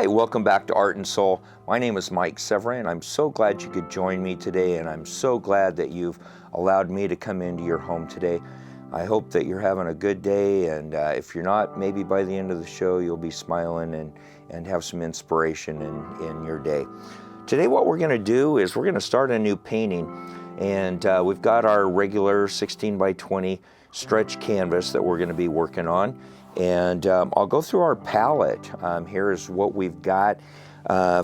Hi, welcome back to Art and Soul. My name is Mike Severin. I'm so glad you could join me today, and I'm so glad that you've allowed me to come into your home today. I hope that you're having a good day, and if you're not, maybe by the end of the show you'll be smiling and have some inspiration in your day. Today what we're going to do is we're going to start a new painting, and we've got our regular 16 by 20 stretch canvas that we're going to be working on. And I'll go through our palette. Here's what we've got.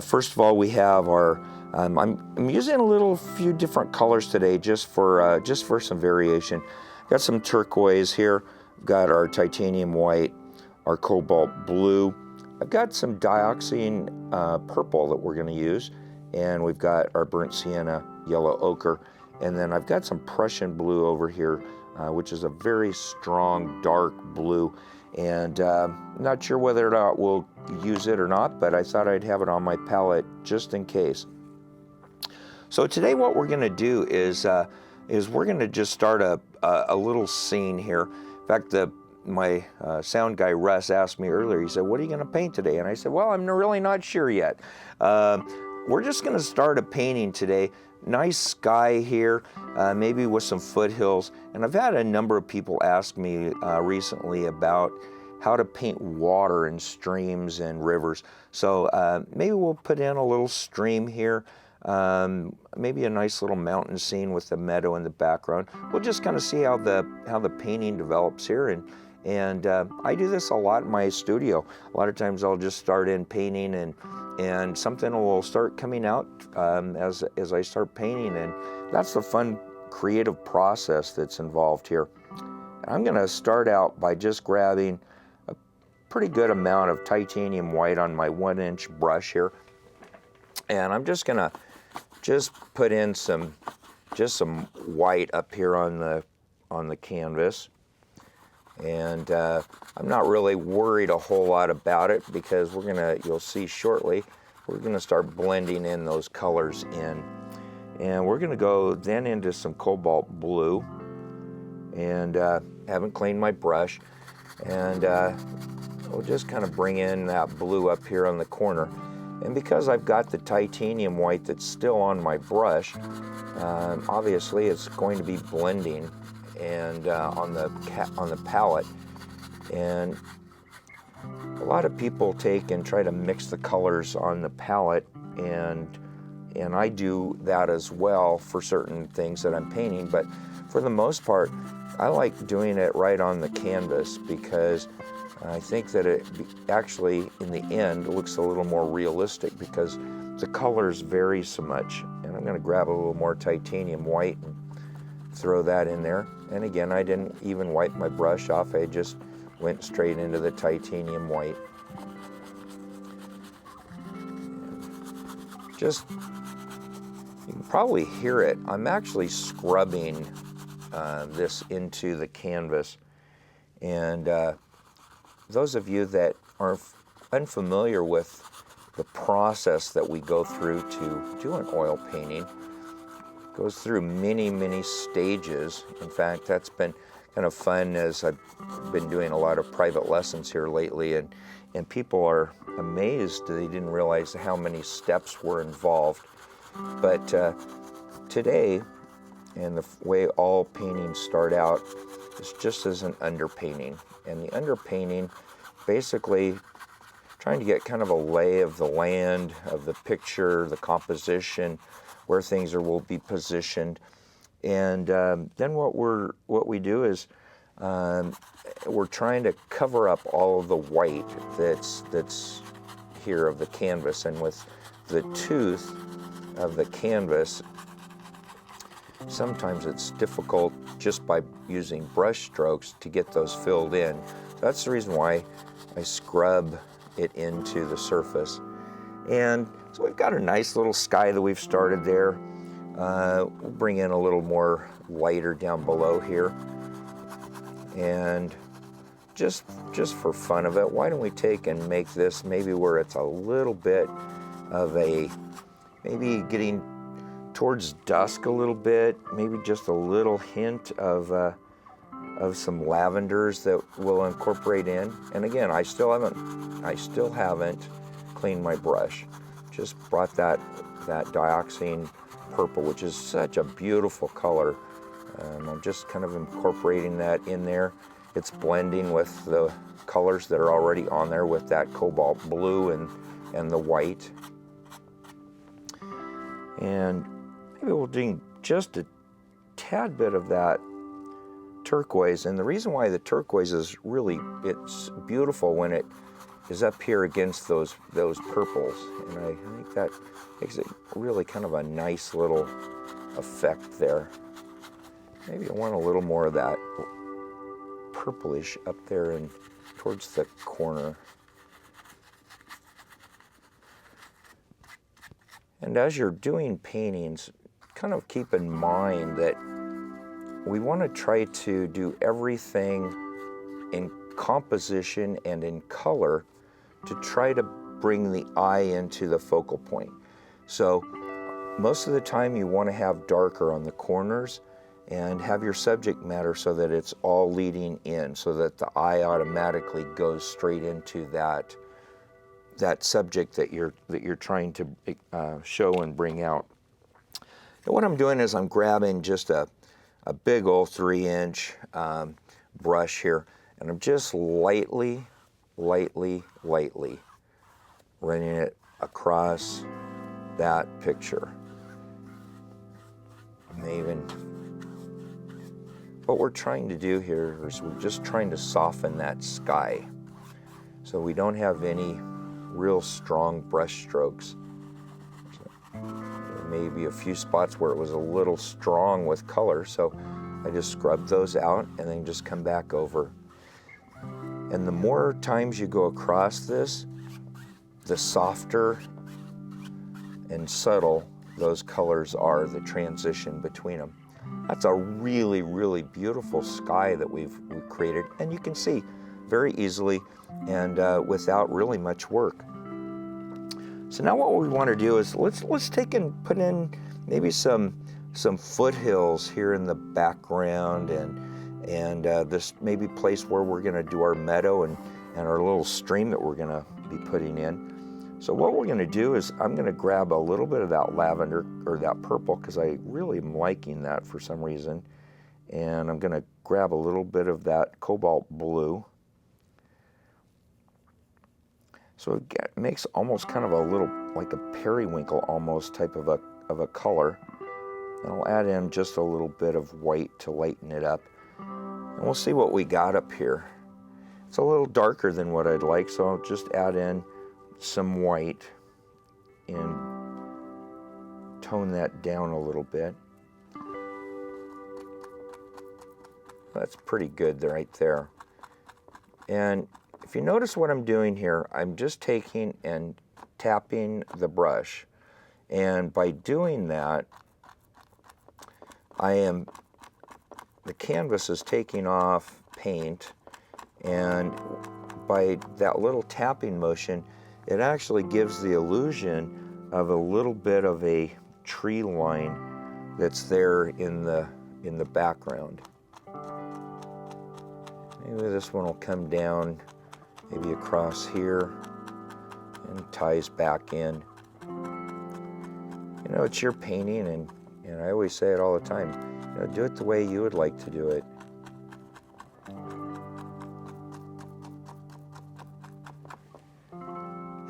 First of all, we have our, I'm using a few different colors today just for some variation. Got some turquoise here. We've got our titanium white, our cobalt blue. I've got some dioxazine purple that we're going to use. And we've got our burnt sienna yellow ochre. And then I've got some Prussian blue over here, which is a very strong dark blue. And not sure whether or not we'll use it or not, but I thought I'd have it on my palette just in case. So today what we're going to do is we're going to just start a little scene here. In fact, my sound guy Russ asked me earlier, he said, what are you going to paint today? And I said, well, I'm really not sure yet. We're just going to start a painting today. Nice sky here, maybe with some foothills. And I've had a number of people ask me recently about how to paint water in streams and rivers. So maybe we'll put in a little stream here, maybe a nice little mountain scene with the meadow in the background. We'll just kind of see how the painting develops here. And I do this a lot in my studio. A lot of times I'll just start in painting and something will start coming out as I start painting, and that's the fun creative process that's involved here. I'm going to start out by just grabbing a pretty good amount of titanium white on my 1-inch brush here, and I'm just going to put in some white up here on the canvas. And I'm not really worried a whole lot about it because you'll see shortly, we're gonna start blending in those colors in. And we're gonna go then into some cobalt blue, and haven't cleaned my brush. And we'll just kind of bring in that blue up here on the corner. And because I've got the titanium white that's still on my brush, obviously it's going to be blending and on the palette. And a lot of people take and try to mix the colors on the palette, and I do that as well for certain things that I'm painting, but for the most part I like doing it right on the canvas because I think that it actually in the end looks a little more realistic because the colors vary so much. And I'm going to grab a little more titanium white and throw that in there. And again, I didn't even wipe my brush off. I just went straight into the titanium white. Just, you can probably hear it. I'm actually scrubbing this into the canvas. And those of you that are unfamiliar with the process that we go through to do an oil painting, goes through many, many stages. In fact, that's been kind of fun as I've been doing a lot of private lessons here lately, and people are amazed they didn't realize how many steps were involved. But today, and the way all paintings start out, is just as an underpainting. And the underpainting, basically trying to get kind of a lay of the land, of the picture, the composition, where things will be positioned. And then what we do is we're trying to cover up all of the white that's here of the canvas. And with the tooth of the canvas, sometimes it's difficult just by using brush strokes to get those filled in. That's the reason why I scrub it into the surface. And so we've got a nice little sky that we've started there. We'll bring in a little more lighter down below here. And just for fun of it, why don't we take and make this maybe where it's a little bit of maybe getting towards dusk a little bit, maybe just a little hint of some lavenders that we'll incorporate in. And again, I still haven't cleaned my brush. Just brought that dioxazine purple, which is such a beautiful color. I'm just kind of incorporating that in there. It's blending with the colors that are already on there with that cobalt blue and the white. And maybe we'll do just a tad bit of that turquoise. And the reason why the turquoise is really, it's beautiful when it is up here against those purples. And I think that makes it really kind of a nice little effect there. Maybe I want a little more of that purplish up there and towards the corner. And as you're doing paintings, kind of keep in mind that we want to try to do everything in composition and in color to try to bring the eye into the focal point. So most of the time you want to have darker on the corners and have your subject matter so that it's all leading in, so that the eye automatically goes straight into that subject that you're trying to show and bring out. And what I'm doing is I'm grabbing just a big old 3-inch brush here, and I'm just lightly running it across that picture. What we're trying to do here is we're just trying to soften that sky so we don't have any real strong brush strokes. So there may be a few spots where it was a little strong with color, so I just scrubbed those out and then just come back over. And the more times you go across this, the softer and subtle those colors are, the transition between them. That's a really, really beautiful sky that we've created, and you can see very easily and without really much work. So now what we want to do is let's take and put in maybe some foothills here in the background, and this maybe place where we're going to do our meadow and our little stream that we're going to be putting in. So what we're going to do is I'm going to grab a little bit of that lavender or that purple, because I really am liking that for some reason, and I'm going to grab a little bit of that cobalt blue. So it makes almost kind of a little, like a periwinkle almost type of a color. And I'll add in just a little bit of white to lighten it up. And we'll see what we got up here. It's a little darker than what I'd like, so I'll just add in some white and tone that down a little bit. That's pretty good right there. And if you notice what I'm doing here, I'm just taking and tapping the brush. And by doing that, the canvas is taking off paint, and by that little tapping motion, it actually gives the illusion of a little bit of a tree line that's there in the background. Maybe this one will come down maybe across here and ties back in. You know, it's your painting, and I always say it all the time, you know, do it the way you would like to do it.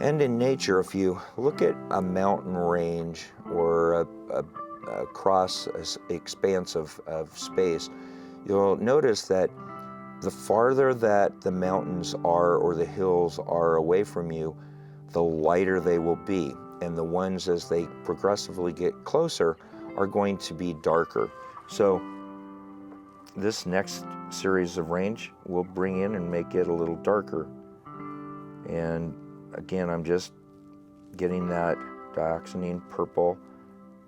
And in nature, if you look at a mountain range or across an expanse of space, you'll notice that the farther that the mountains are or the hills are away from you, the lighter they will be. And the ones, as they progressively get closer, are going to be darker. So this next series of range will bring in and make it a little darker. And again, I'm just getting that dioxazine purple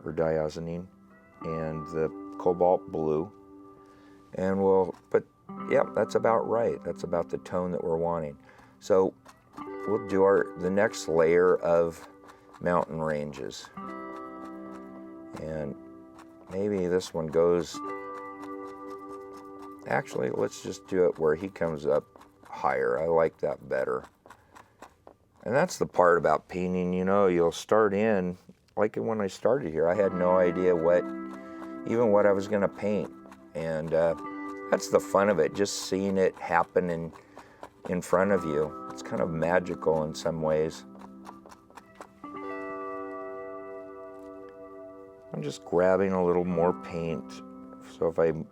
or diazonine and the cobalt blue. And yep, that's about right. That's about the tone that we're wanting. So we'll do the next layer of mountain ranges. And maybe this one goes, actually, let's just do it where he comes up higher. I like that better. And that's the part about painting, you know, you'll start in, like when I started here, I had no idea even what I was going to paint. And that's the fun of it, just seeing it happen in front of you. It's kind of magical in some ways. I'm just grabbing a little more paint. So if I'm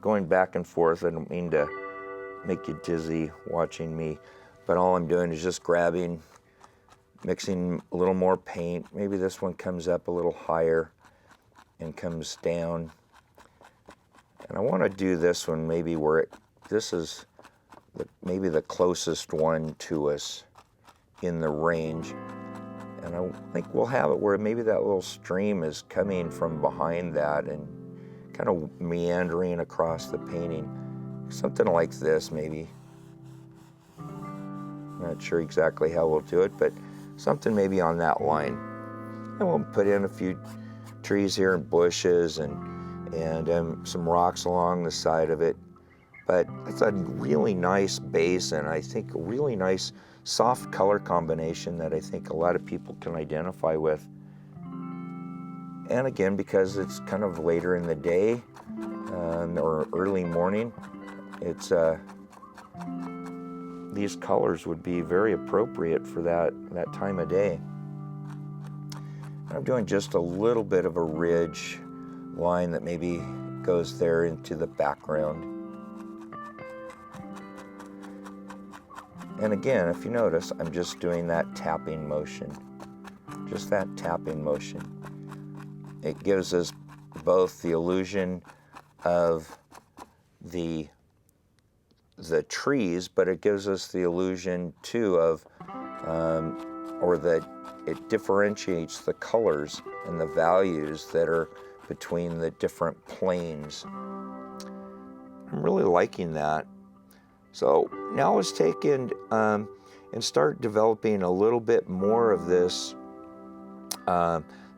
going back and forth, I don't mean to make you dizzy watching me, but all I'm doing is just grabbing, mixing a little more paint. Maybe this one comes up a little higher and comes down. And I want to do this one maybe where this is maybe the closest one to us in the range. And I think we'll have it where maybe that little stream is coming from behind that and kind of meandering across the painting. Something like this maybe. Not sure exactly how we'll do it, but something maybe on that line. And we'll put in a few trees here and bushes and some rocks along the side of it. But it's a really nice base, and I think a really nice soft color combination that I think a lot of people can identify with. And again, because it's kind of later in the day or early morning, it's these colors would be very appropriate for that time of day. I'm doing just a little bit of a ridge line that maybe goes there into the background. And again, if you notice, I'm just doing that tapping motion. Just that tapping motion. It gives us both the illusion of the trees, but it gives us the illusion too of, or that it differentiates the colors and the values that are between the different planes. I'm really liking that. So now let's take and start developing a little bit more of this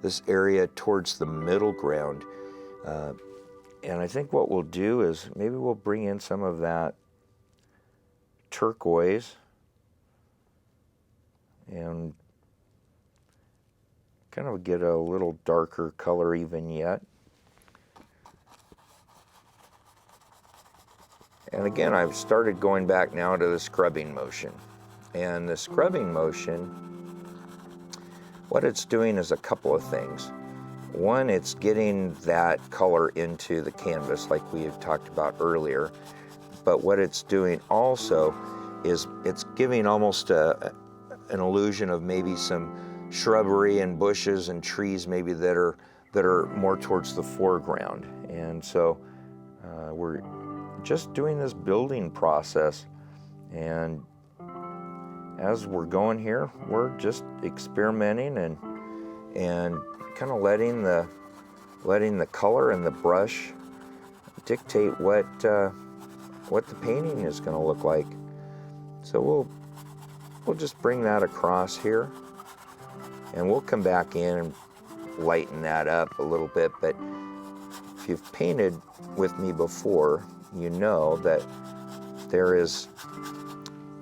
this area towards the middle ground. And I think what we'll do is maybe we'll bring in some of that turquoise and kind of get a little darker color even yet. And again, I've started going back now to the scrubbing motion. And the scrubbing motion, what it's doing is a couple of things. One, it's getting that color into the canvas like we had talked about earlier. But what it's doing also is it's giving almost an illusion of maybe some shrubbery and bushes and trees maybe that are more towards the foreground. And so we're just doing this building process, and as we're going here, we're just experimenting and kind of letting the color and the brush dictate what the painting is going to look like. So we'll just bring that across here, and we'll come back in and lighten that up a little bit. But if you've painted with me before, you know that there is,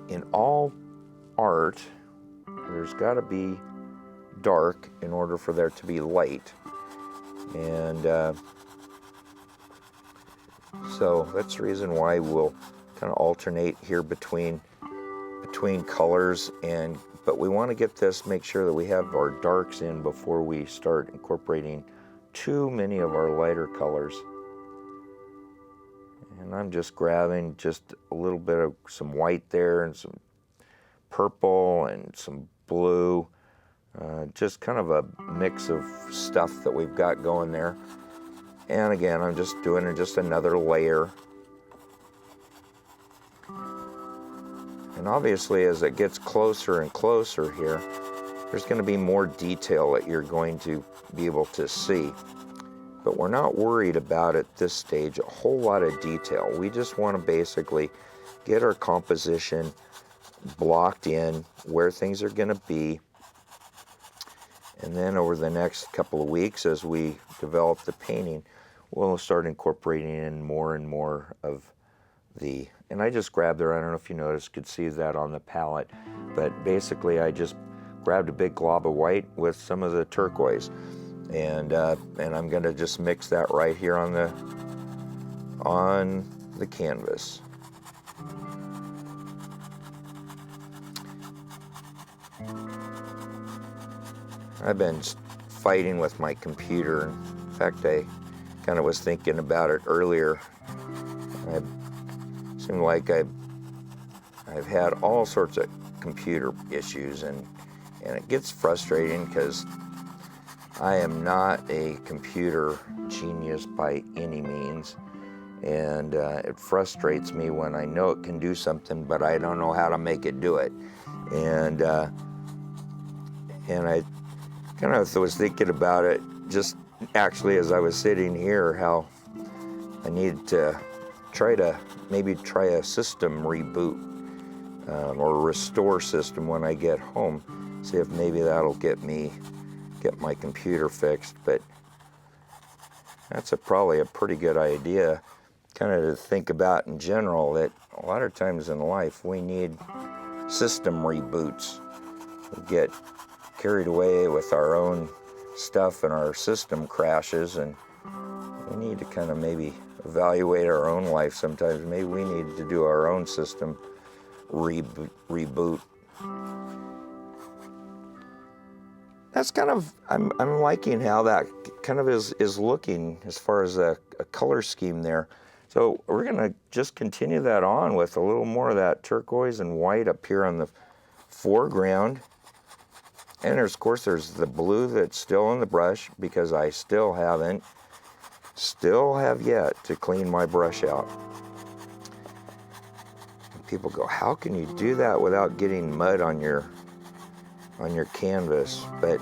in all art, there's got to be dark in order for there to be light. And so that's the reason why we'll kind of alternate here between colors, but we want to get this, make sure that we have our darks in before we start incorporating too many of our lighter colors. And I'm just grabbing just a little bit of some white there and some purple and some blue, just kind of a mix of stuff that we've got going there. And again, I'm just doing just another layer. And obviously, as it gets closer and closer here, there's going to be more detail that you're going to be able to see. But we're not worried about at this stage a whole lot of detail. We just want to basically get our composition blocked in where things are going to be. And then over the next couple of weeks, as we develop the painting, we'll start incorporating in more and more of and I just grabbed there, I don't know if you noticed, could see that on the palette, but basically I just grabbed a big glob of white with some of the turquoise, and I'm gonna just mix that right here on the canvas. I've been fighting with my computer. In fact, I kind of was thinking about it earlier. It seemed like I've had all sorts of computer issues, and it gets frustrating because I am not a computer genius by any means, and it frustrates me when I know it can do something, but I don't know how to make it do it. And I kind of was thinking about it just actually as I was sitting here, how I need to maybe try a system reboot or restore system when I get home. See if maybe that'll get my computer fixed. But that's probably a pretty good idea, kind of to think about in general, that a lot of times in life we need system reboots. We get carried away with our own stuff and our system crashes, and we need to kind of maybe evaluate our own life sometimes. Maybe we need to do our own system reboot. That's kind of, I'm liking how that kind of is looking as far as a color scheme there. So we're gonna just continue that on with a little more of that turquoise and white up here on the foreground. And of course there's the blue that's still on the brush, because I still have yet to clean my brush out. And people go, how can you do that without getting mud on your canvas? But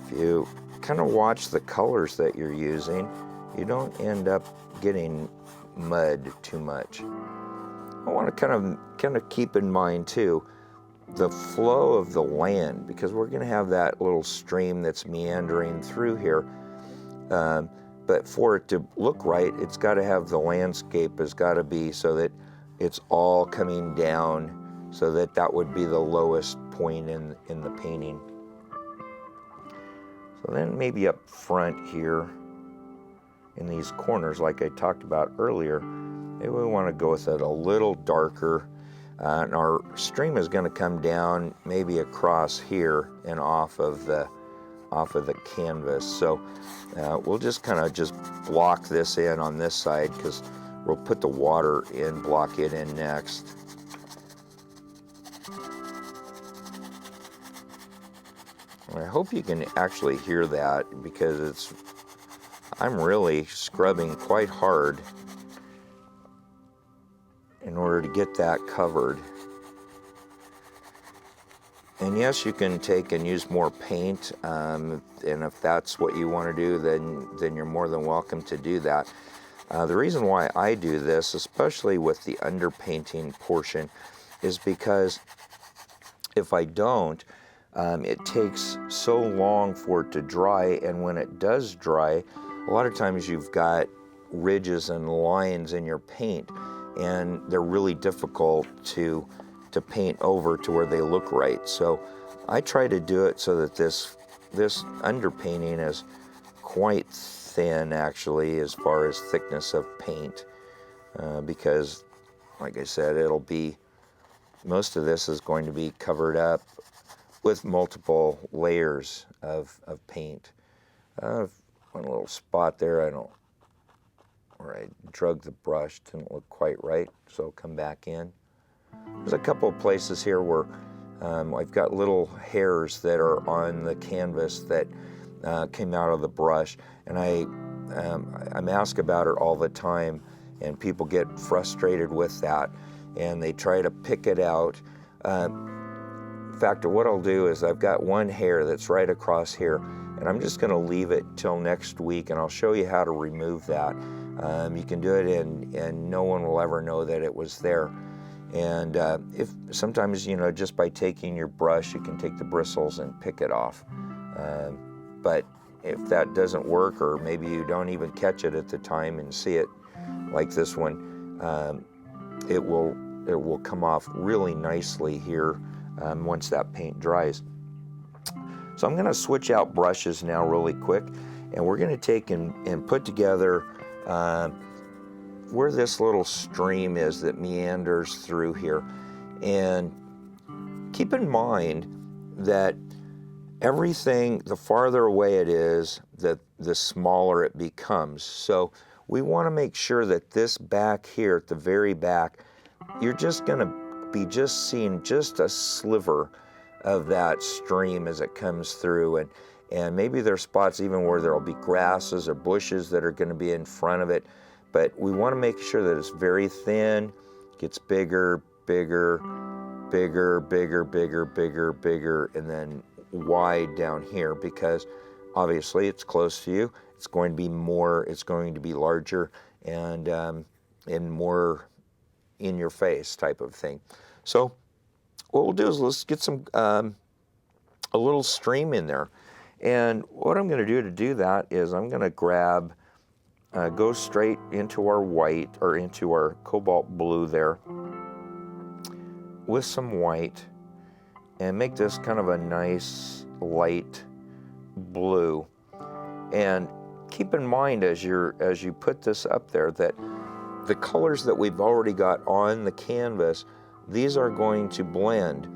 if you kind of watch the colors that you're using, you don't end up getting mud too much. I want to kind of keep in mind too the flow of the land, because we're going to have that little stream that's meandering through here. But for it to look right, it's got to have, the landscape has got to be so that it's all coming down, so that would be the lowest point in the painting. So then maybe up front here in these corners, like I talked about earlier, maybe we want to go with it a little darker. And our stream is going to come down maybe across here and off of the canvas. So we'll just kind of just block this in on this side, because we'll put the water in, block it in next. And I hope you can actually hear that, because I'm really scrubbing quite hard in order to get that covered. And yes, you can take and use more paint, and if that's what you want to do, then you're more than welcome to do that. The reason why I do this, especially with the underpainting portion, is because if I don't, it takes so long for it to dry, and when it does dry, a lot of times you've got ridges and lines in your paint, and they're really difficult to paint over to where they look right. So I try to do it so that this underpainting is quite thin, actually, as far as thickness of paint, because, like I said, most of this is going to be covered up with multiple layers of paint. One little spot there, where I drug the brush, didn't look quite right, so I'll come back in. There's a couple of places here where I've got little hairs that are on the canvas that came out of the brush, and I'm asked about it all the time, and people get frustrated with that, and they try to pick it out. In fact, what I'll do is I've got one hair that's right across here, and I'm just going to leave it till next week, and I'll show you how to remove that. You can do it, and no one will ever know that it was there. And if sometimes, just by taking your brush, you can take the bristles and pick it off. But if that doesn't work, or maybe you don't even catch it at the time and see it, like this one, it will come off really nicely here once that paint dries. So I'm going to switch out brushes now really quick, and we're going to take and put together where this little stream is that meanders through here. And keep in mind that everything, the farther away it is, the smaller it becomes. So we want to make sure that this back here at the very back, you're just going to be just seeing just a sliver of that stream as it comes through. And maybe there's spots even where there'll be grasses or bushes that are going to be in front of it. But we want to make sure that it's very thin, gets bigger, bigger, bigger, bigger, bigger, bigger, bigger, and then wide down here, because obviously it's close to you. It's going to be more, it's going to be larger and more in your face type of thing. So what we'll do is let's get some a little stream in there. And what I'm going to do that is I'm going to grab, go straight into our white, or into our cobalt blue there with some white, and make this kind of a nice light blue. And keep in mind as you put this up there that the colors that we've already got on the canvas, these are going to blend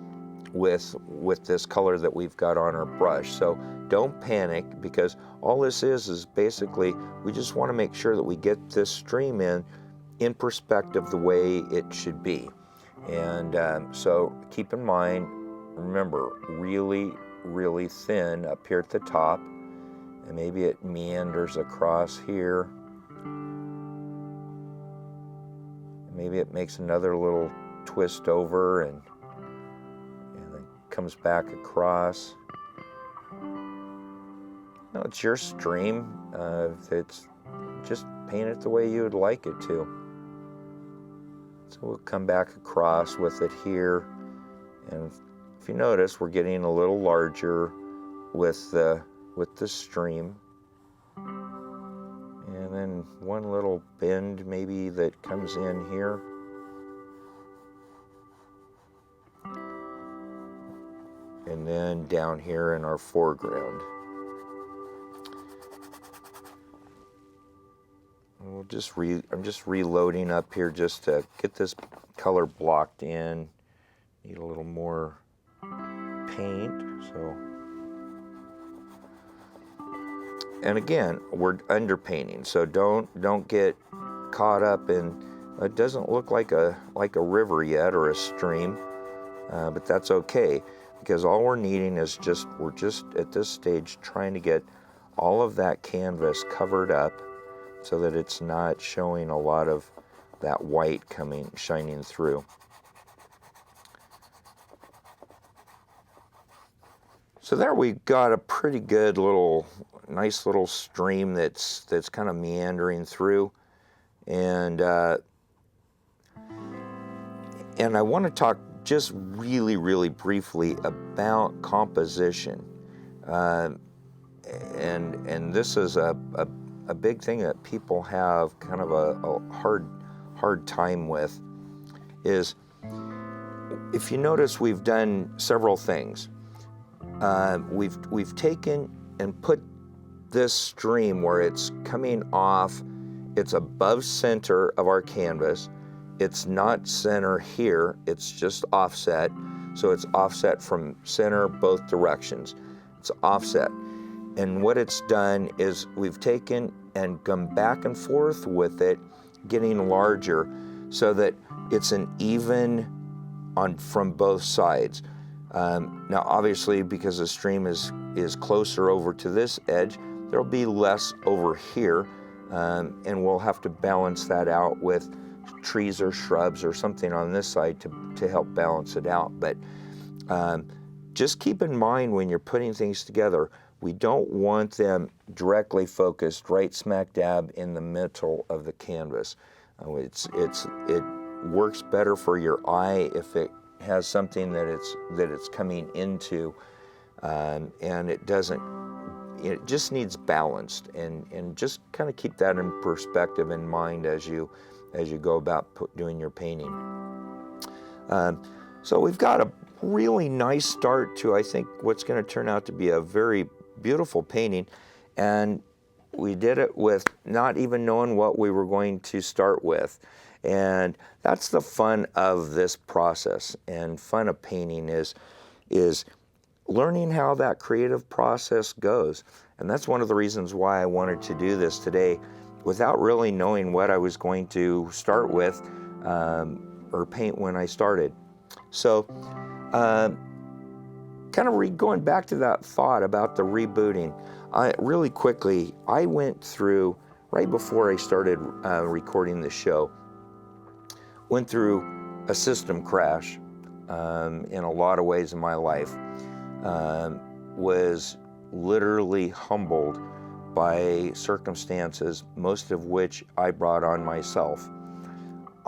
with this color that we've got on our brush. So don't panic, because all this is basically, we just want to make sure that we get this stream in perspective the way it should be. And so keep in mind, remember, really, really thin up here at the top, and maybe it meanders across here. Maybe it makes another little twist over and then comes back across. No, it's your stream. It's just paint it the way you would like it to. So we'll come back across with it here, and if you notice, we're getting a little larger with the stream. And then one little bend maybe that comes in here. And then down here in our foreground. And I'm just reloading up here just to get this color blocked in. Need a little more paint, so. And again, we're underpainting, so don't get caught up in. It doesn't look like a river yet or a stream, but that's okay, because all we're needing is we're just at this stage trying to get all of that canvas covered up so that it's not showing a lot of that white shining through. So there we've got a pretty good nice little stream that's kind of meandering through, and I want to talk just really, really briefly about composition, and this is a big thing that people have kind of a hard time with. Is, if you notice, we've done several things. We've taken and put this stream where it's coming off, it's above center of our canvas. It's not center here, it's just offset. So it's offset from center both directions. It's offset. And what it's done is we've taken and gone back and forth with it, getting larger so that it's an even from both sides. Now obviously, because the stream is closer over to this edge, there'll be less over here, and we'll have to balance that out with trees or shrubs or something on this side to help balance it out. But just keep in mind when you're putting things together, we don't want them directly focused right smack dab in the middle of the canvas. It works better for your eye if it has something that it's coming into, and it doesn't it just needs balanced, and just kind of keep that in perspective in mind as you go about doing your painting. So we've got a really nice start to, I think, what's going to turn out to be a very beautiful painting, and we did it with not even knowing what we were going to start with. And that's the fun of this process, and fun of painting is learning how that creative process goes. And that's one of the reasons why I wanted to do this today without really knowing what I was going to start with or paint when I started. So kind of going back to that thought about the rebooting, really quickly, I went through, right before I started recording the show, went through a system crash in a lot of ways in my life. Was literally humbled by circumstances, most of which I brought on myself.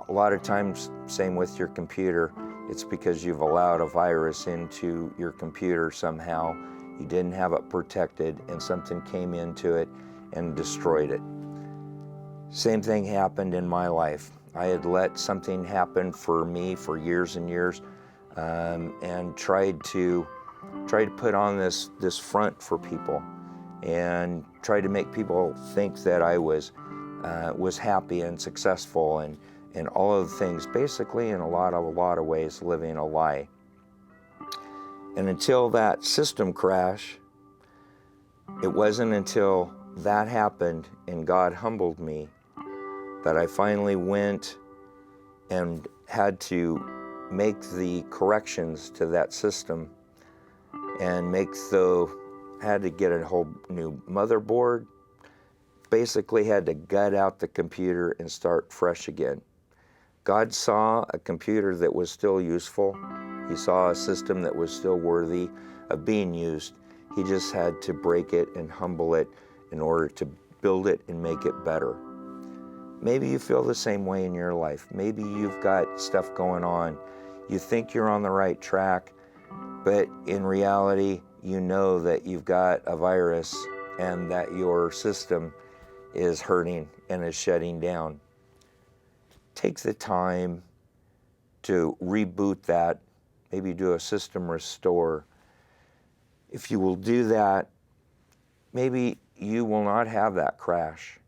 A lot of times, same with your computer, it's because you've allowed a virus into your computer somehow. You didn't have it protected, and something came into it and destroyed it. Same thing happened in my life. I had let something happen for me for years and years, and tried to put on this front for people, and tried to make people think that I was happy and successful, and all of the things, basically in a lot of ways living a lie. And until that system crash, it wasn't until that happened and God humbled me that I finally went and had to make the corrections to that system, and had to get a whole new motherboard, basically had to gut out the computer and start fresh again. God saw a computer that was still useful. He saw a system that was still worthy of being used. He just had to break it and humble it in order to build it and make it better. Maybe you feel the same way in your life. Maybe you've got stuff going on. You think you're on the right track, but in reality, you know that you've got a virus and that your system is hurting and is shutting down. Take the time to reboot that, maybe do a system restore. If you will do that, maybe you will not have that crash.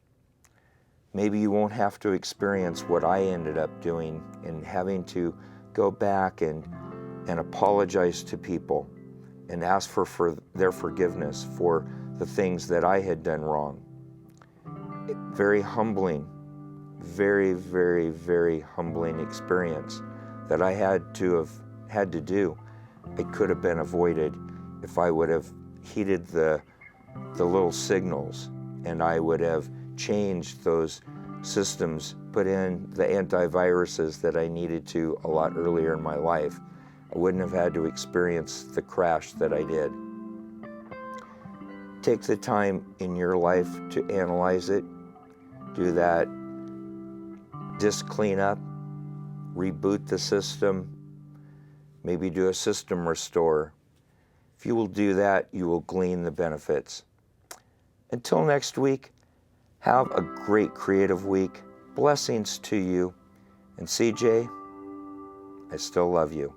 Maybe you won't have to experience what I ended up doing, and having to go back and apologize to people and ask for their forgiveness for the things that I had done wrong. Very humbling, very, very, very humbling experience that I had to do. It could have been avoided if I would have heeded the little signals, and I would have changed those systems, put in the antiviruses that I needed to a lot earlier in my life. I wouldn't have had to experience the crash that I did. Take the time in your life to analyze it, do that disk cleanup, reboot the system, maybe do a system restore. If you will do that, you will glean the benefits. Until next week, have a great creative week. Blessings to you. And CJ, I still love you.